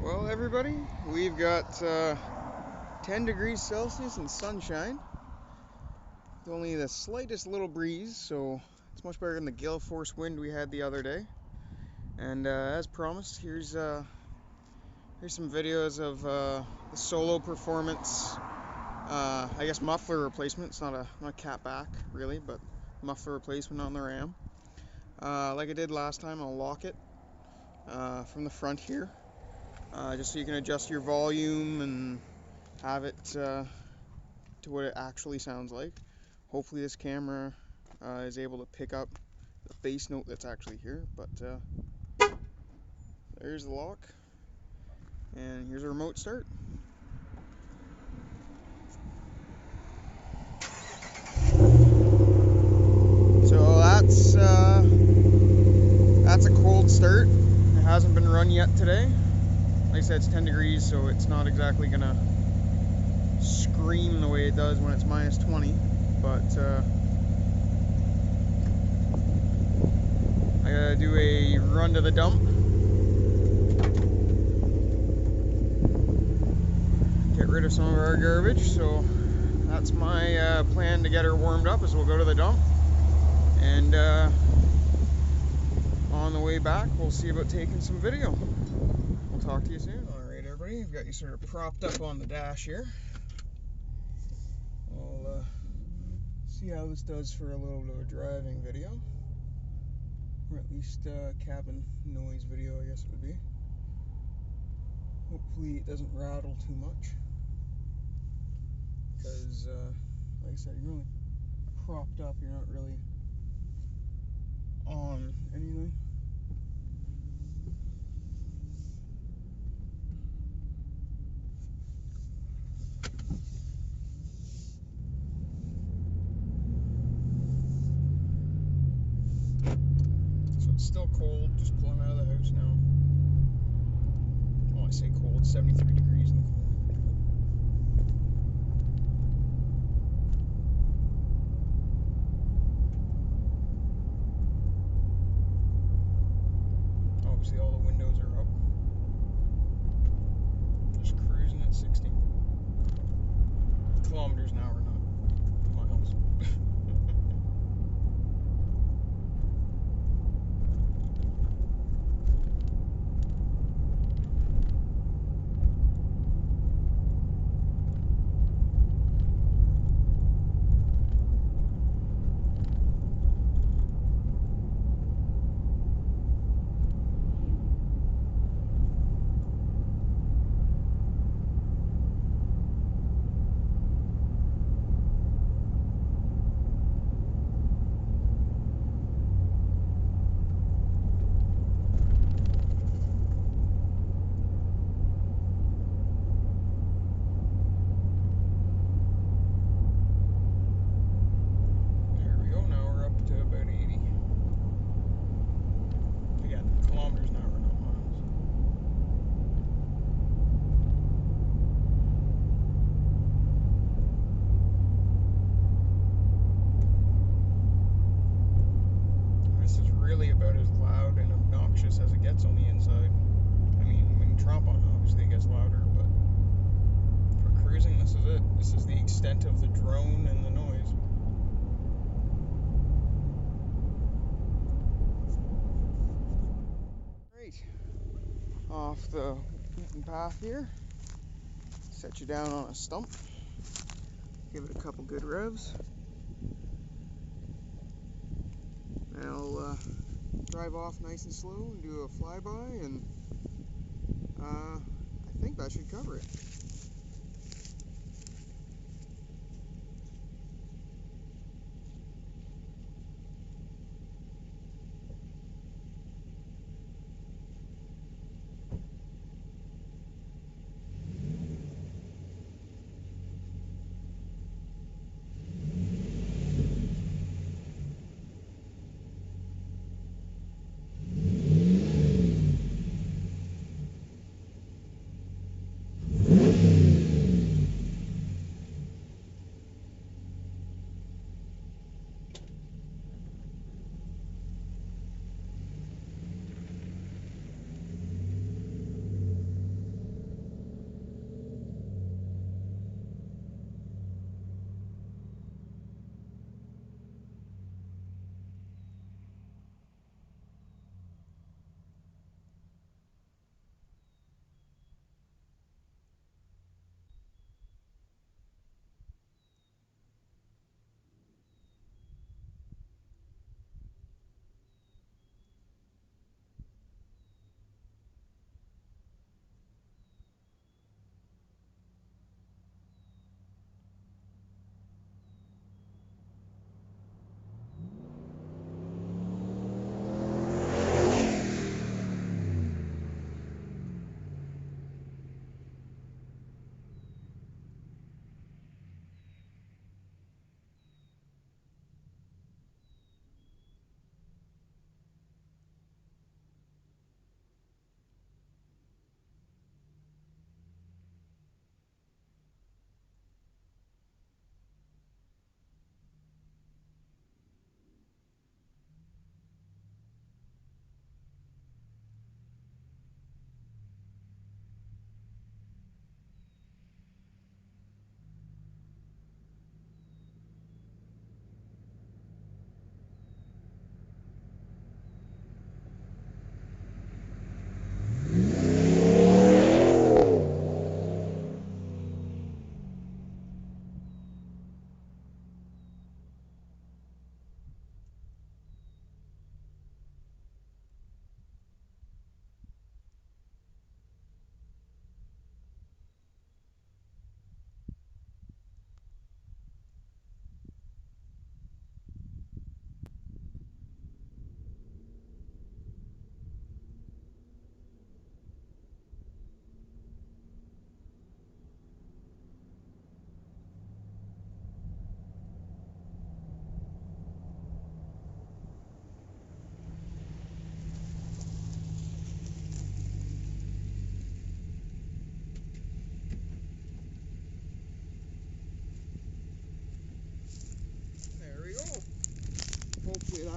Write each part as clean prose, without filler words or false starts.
Well, everybody, we've got 10 degrees Celsius and sunshine. It's only the slightest little breeze, so it's much better than the gale force wind we had the other day. And as promised, here's some videos of the solo performance. I guess muffler replacement. It's not a cat back really, but muffler replacement on the Ram. Like I did last time, I'll lock it from the front here. Just so you can adjust your volume and have it to what it actually sounds like. Hopefully this camera is able to pick up the bass note that's actually here, but there's the lock, and here's a remote start. So that's a cold start. It hasn't been run yet today. Like I said, it's 10 degrees, so it's not exactly gonna scream the way it does when it's minus 20, but I gotta do a run to the dump, get rid of some of our garbage. So that's my plan to get her warmed up, is we'll go to the dump, and on the way back we'll see about taking some video. We'll talk to you soon. Alright everybody, I've got you sort of propped up on the dash here. We'll see how this does for a little bit of a driving video, or at least cabin noise video, I guess it would be. Hopefully it doesn't rattle too much, because like I said, you're really propped up, you're not really on anything. So it's still cold, just pulling out of the house now. Well, I say cold, 73 degrees in the cold. Obviously all the windows are up. Just cruising at 60 kilometers an hour, not miles. Kilometers an hour, not miles. This is really about as loud and obnoxious as it gets on the inside. I mean, when you tromp on it, obviously it gets louder, but for cruising, this is it. This is the extent of the drone and the noise. Off the beaten path here, set you down on a stump, give it a couple good revs, and I'll drive off nice and slow and do a flyby, and I think that should cover it.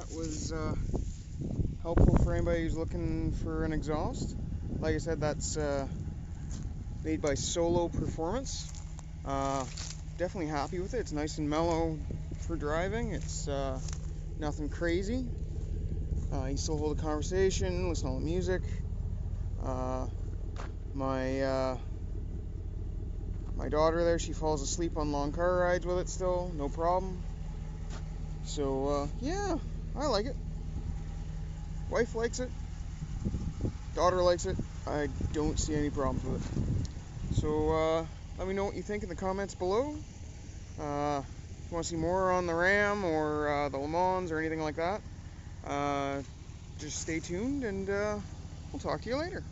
that was helpful for anybody who's looking for an exhaust. Like I said, that's made by Solo Performance. Definitely happy with it. It's nice and mellow for driving. It's nothing crazy. You can still hold a conversation, listen to all the music. My daughter there, she falls asleep on long car rides with it still, no problem. So yeah, I like it. Wife likes it. Daughter likes it. I don't see any problems with it. So let me know what you think in the comments below. If you want to see more on the Ram or the Le Mans or anything like that, just stay tuned, and we'll talk to you later.